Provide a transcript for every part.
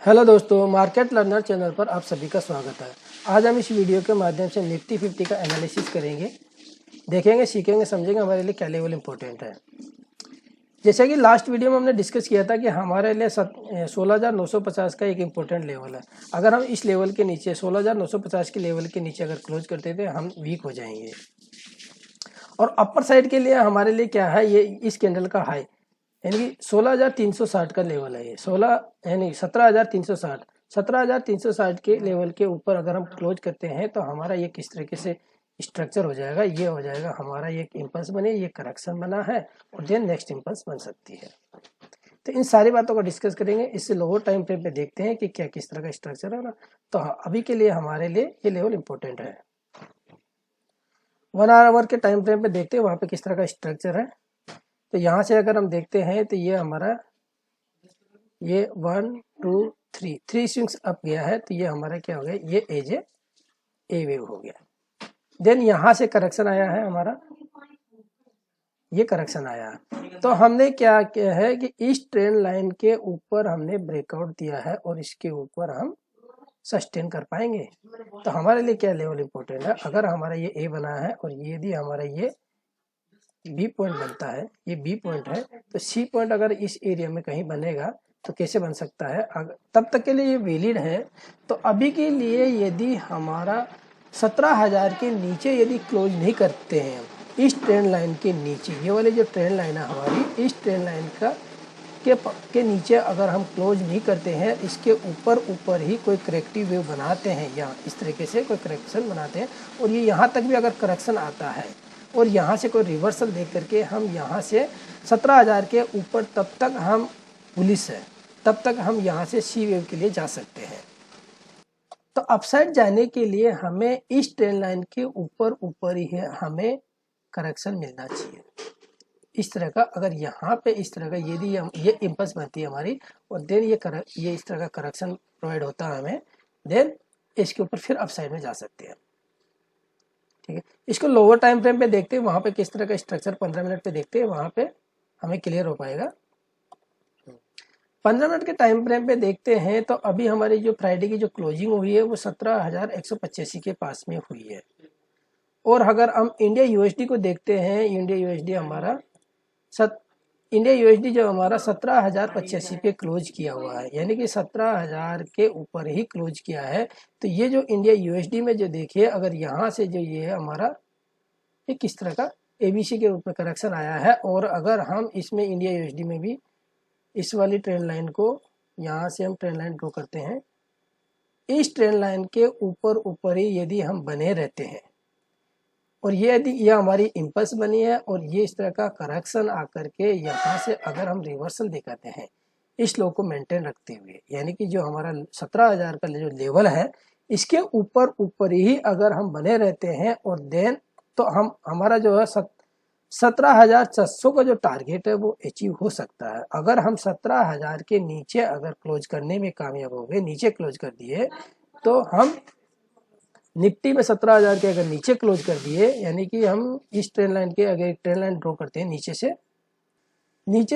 Hello दोस्तों, market learner channel पर आप सभी का स्वागत है। आज हम इस वीडियो के माध्यम से निफ्टी 50 का एनालिसिस करेंगे, देखेंगे, सीखेंगे, समझेंगे हमारे लिए क्या लेवल इंपॉर्टेंट है। जैसे कि लास्ट वीडियो में हमने डिस्कस किया था कि हमारे लिए 16,950 का एक इम्पोर्टेंट लेवल है। अगर हम इस लेवल के नीचे 16,950 के लेवल के नीचे अगर क्लोज करते थे हम वीक हो जाएंगे। और अपर साइड के लिए हमारे लिए क्या है, ये इस कैंडल का हाई यानी कि 16,360 का लेवल है। ये 16 यानी 17,360 17,360 के लेवल के ऊपर अगर हम क्लोज करते हैं तो हमारा ये किस तरीके से स्ट्रक्चर हो जाएगा, ये हो जाएगा हमारा ये इम्पल्स बने, ये करेक्शन बना है और देन नेक्स्ट इम्पल्स बन सकती है। तो इन सारी बातों को डिस्कस करेंगे। इससे लोअर टाइम फ्रेम पे देखते हैं कि क्या किस तरह का स्ट्रक्चर है ना। तो अभी के लिए हमारे लिए ये लेवल इंपॉर्टेंट है। 1 आवर के टाइम फ्रेम पे देखते हैं वहां पे किस तरह का स्ट्रक्चर है। तो यहाँ से अगर हम देखते हैं तो ये हमारा ये 1 2 3 स्विंग्स अप गया है। तो ये हमारा क्या हो गया, ये एज ए वेव हो गया। देन यहाँ से करेक्शन आया है हमारा, ये करेक्शन आया है। तो हमने क्या किया है कि इस ट्रेंड लाइन के ऊपर हमने ब्रेकआउट दिया है और इसके ऊपर हम सस्टेन कर पाएंगे। तो हमारे लिए क्या लेवल इंपॉर्टेंट है, अगर हमारा ये ए बना है और ये यदि हमारा ये बी पॉइंट बनता है, ये बी पॉइंट है, तो सी पॉइंट अगर इस एरिया में कहीं बनेगा तो कैसे बन सकता है, तब तक के लिए ये वैलिड है। तो अभी के लिए यदि हमारा 17,000 के नीचे यदि क्लोज नहीं करते हैं, इस ट्रेंड लाइन के नीचे, ये वाली जो ट्रेंड लाइन है हमारी, इस ट्रेंड लाइन का के नीचे अगर हम क्लोज नहीं करते हैं, इसके ऊपर ही कोई करेक्टिव वेव बनाते हैं या इस तरीके से कोई करेक्शन बनाते हैं और ये यहाँ तक भी अगर करेक्शन आता है और यहाँ से कोई रिवर्सल देख करके हम यहाँ से 17,000 के ऊपर, तब तक हम पुलिस है, तब तक हम यहाँ से सी वेव के लिए जा सकते हैं। तो अपसाइड जाने के लिए हमें इस ट्रेंड लाइन के ऊपर ही हमें करेक्शन मिलना चाहिए। इस तरह का अगर यहाँ पे इस तरह का यदि ये इम्पल्स बनती है हमारी और देन ये इस तरह का करेक्शन प्रोवाइड होता है हमें, देन इसके ऊपर फिर अपसाइड में जा सकते हैं। ठीक है, इसको लोअर टाइम फ्रेम पे देखते हैं, वहां पे किस तरह का स्ट्रक्चर 15 मिनट पे देखते हैं, वहां पे हमें क्लियर हो पाएगा। 15 मिनट के टाइम फ्रेम पे देखते हैं तो अभी हमारी जो फ्राइडे की जो क्लोजिंग हुई है वो 17,185 के पास में हुई है। और अगर हम इंडिया यूएसडी को देखते हैं, इंडिया यूएसडी जो हमारा 17,085 पे क्लोज किया हुआ है, यानी कि 17,000 के ऊपर ही क्लोज किया है। तो ये जो इंडिया यूएसडी में जो देखिए, अगर यहाँ से जो ये है हमारा, ये किस तरह का एबीसी के रूप में करेक्शन आया है। और अगर हम इसमें इंडिया यूएसडी में भी इस वाली ट्रेंड लाइन को यहाँ से हम ट्रेंड लाइन ड्रॉ करते हैं, इस ट्रेंड लाइन के ऊपर ही यदि हम बने रहते हैं और ये यदि ये हमारी इम्पल्स बनी है और ये इस तरह का करेक्शन आकर के यहाँ से अगर हम रिवर्सल दिखाते हैं इस लो को मेंटेन रखते हुए, यानी कि जो हमारा 17,000 का जो लेवल है इसके ऊपर ही अगर हम बने रहते हैं और देन तो हम हमारा जो है 17,400 का जो टारगेट है वो अचीव हो सकता है। अगर हम 17,000 के नीचे अगर क्लोज करने में कामयाब हो गए, नीचे क्लोज कर दिए, तो हम निफ्टी में 17,000 के अगर नीचे क्लोज कर दिए, यानी कि हम इस ट्रेंड लाइन के अगर एक ट्रेंड लाइन ड्रॉ करते हैं, नीचे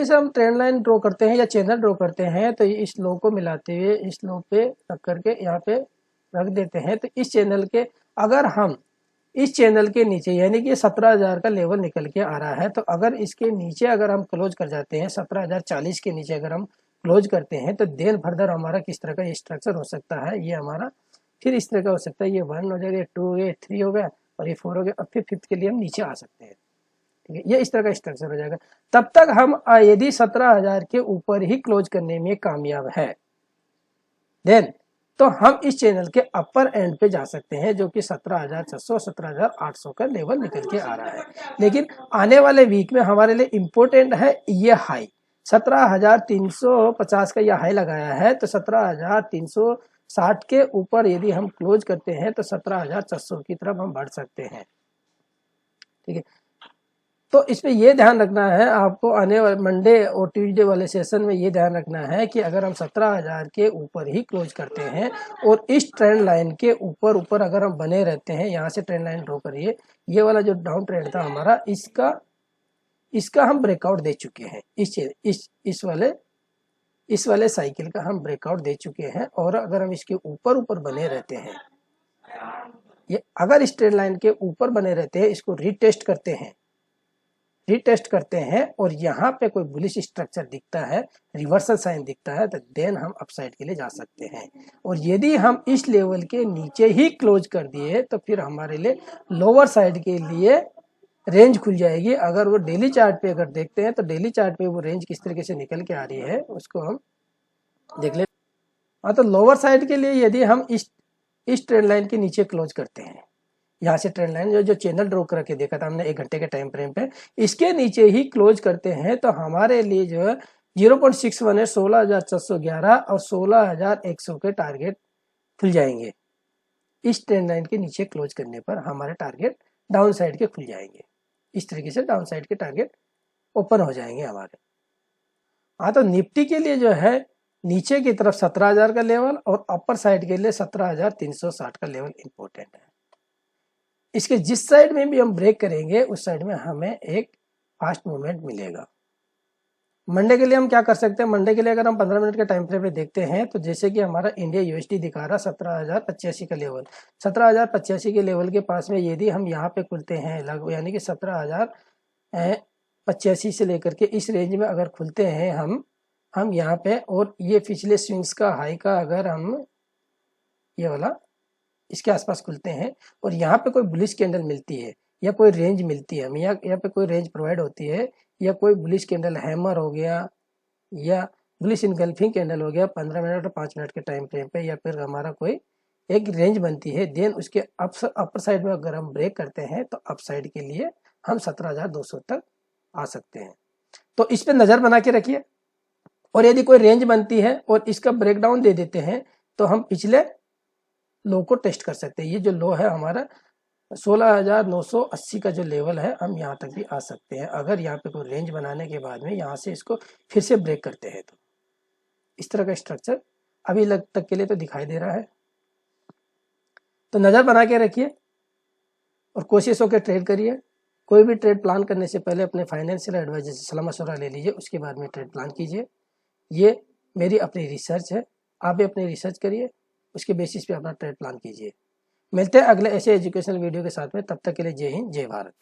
से हम ट्रेंड लाइन ड्रॉ करते हैं या चैनल ड्रॉ करते हैं, तो इस लो को मिलाते हुए इस लो पे रख करके यहाँ पे रख देते हैं। तो इस चैनल के अगर हम इस चैनल के नीचे, यानी कि 17,000 का लेवल निकल के आ रहा है, तो अगर इसके नीचे अगर हम क्लोज कर जाते हैं, 17,040 के नीचे अगर हम क्लोज करते हैं, तो देन फर्दर हमारा किस तरह का स्ट्रक्चर हो सकता है, ये हमारा फिर इस तरह का हो सकता है, ये 1 हो जाएगा, 2 हो गया, 3 हो गया और ये 4 हो गया। अब फिर 5th के लिए हम नीचे आ सकते हैं। ठीक है, ये इस तरह का स्ट्रक्चर हो जाएगा। तब तक हम यदि 17,000 के ऊपर ही क्लोज करने में कामयाब है, देन तो हम इस चैनल के अपर एंड पे जा सकते हैं, जो कि 17,600 17,800 का लेवल निकल के आ रहा है। लेकिन आने वाले वीक में हमारे लिए इंपॉर्टेंट है ये हाई 17,350 का, यह हाई लगाया है। तो 17,360 के ऊपर यदि हम क्लोज करते हैं तो 17,600 की तरफ हम बढ़ सकते हैं। ठीक है, तो इसमें यह ध्यान रखना है आपको, आने वाले मंडे और ट्यूसडे वाले सेशन में ये ध्यान रखना है कि अगर हम 17,000 के ऊपर ही क्लोज करते हैं और इस ट्रेंड लाइन के ऊपर अगर हम बने रहते हैं, यहाँ से ट्रेंड लाइन ड्रॉ करिए, ये वाला जो डाउन ट्रेंड था हमारा, इसका हम ब्रेकआउट दे चुके हैं इस वाले इस वाले साइकिल का हम ब्रेकआउट दे चुके हैं। और अगर हम इसके ऊपर ऊपर बने रहते हैं, ये अगर स्ट्रेट लाइन के ऊपर बने रहते हैं, इसको रीटेस्ट करते हैं और यहाँ पे कोई बुलिश स्ट्रक्चर दिखता है, रिवर्सल साइन दिखता है, तो देन हम अपसाइड के लिए जा सकते हैं। और यदि हम इस लेवल के नीचे ही क्लोज कर दिए तो फिर हमारे लिए लोअर साइड के लिए रेंज खुल जाएगी। अगर वो डेली चार्ट पे अगर देखते हैं तो डेली चार्ट पे वो रेंज किस तरीके से निकल के आ रही है उसको हम देख ले। हाँ, तो लोअर साइड के लिए यदि हम इस ट्रेंड लाइन के नीचे क्लोज करते हैं, यहाँ से ट्रेंड लाइन जो चैनल ड्रॉ करके देखा था हमने 1 घंटे के टाइम फ्रेम पे, इसके नीचे ही क्लोज करते हैं तो हमारे लिए जो है 0.61 है 16,411 और 16,100 के टारगेट खुल जाएंगे। इस ट्रेंड लाइन के नीचे क्लोज करने पर हमारे टारगेट डाउन साइड के खुल जाएंगे। इस तरीके से डाउन साइड के टारगेट ओपन हो जाएंगे हमारे। हाँ, तो निफ्टी के लिए जो है नीचे की तरफ 17,000 का लेवल और अपर साइड के लिए 17,360 का लेवल इंपॉर्टेंट है। इसके जिस साइड में भी हम ब्रेक करेंगे उस साइड में हमें एक फास्ट मूवमेंट मिलेगा। मंडे के लिए हम क्या कर सकते हैं, मंडे के लिए अगर हम 15 मिनट के टाइम फ्रेम पे देखते हैं तो जैसे कि हमारा इंडिया यूएसडी दिखा रहा 17,085 का लेवल, 17,085 के लेवल के पास में यदि हम यहाँ पे खुलते हैं लगभग, यानी कि 17,085 से लेकर के इस रेंज में अगर खुलते हैं हम यहाँ पे, और ये पिछले स्विंग्स का हाई का अगर हम ये वाला इसके आसपास खुलते हैं और यहाँ पे कोई बुलिश कैंडल मिलती है या कोई रेंज मिलती है हमें, यहाँ पे कोई रेंज प्रोवाइड होती है या कोई बुलिश कैंडल हैमर हो गया या बुलिश इनगल्फिंग कैंडल हो गया 15 मिनट और 5 मिनट के टाइम फ्रेम पे, या फिर हमारा कोई एक रेंज बनती है, देन उसके अपर साइड में अगर हम ब्रेक करते हैं तो अप साइड के लिए हम 17,200 तक आ सकते हैं। तो इस पर नज़र बना के रखिए। और यदि कोई रेंज बनती है और इसका ब्रेकडाउन दे देते हैं तो हम पिछले लो को टेस्ट कर सकते हैं। ये जो लो है हमारा 16,980 का जो लेवल है, हम यहाँ तक भी आ सकते हैं अगर यहाँ पे कोई रेंज बनाने के बाद में यहाँ से इसको फिर से ब्रेक करते हैं। तो इस तरह का स्ट्रक्चर अभी तक के लिए तो दिखाई दे रहा है। तो नज़र बना के रखिए और कोशिश होकर ट्रेड करिए। कोई भी ट्रेड प्लान करने से पहले अपने फाइनेंशियल एडवाइजर से सलाह मशवरा ले लीजिए, उसके बाद में ट्रेड प्लान कीजिए। ये मेरी अपनी रिसर्च है, आप भी अपनी रिसर्च करिए, उसके बेसिस पे अपना ट्रेड प्लान कीजिए। मिलते हैं अगले ऐसे एजुकेशनल वीडियो के साथ में, तब तक के लिए जय हिंद जय भारत।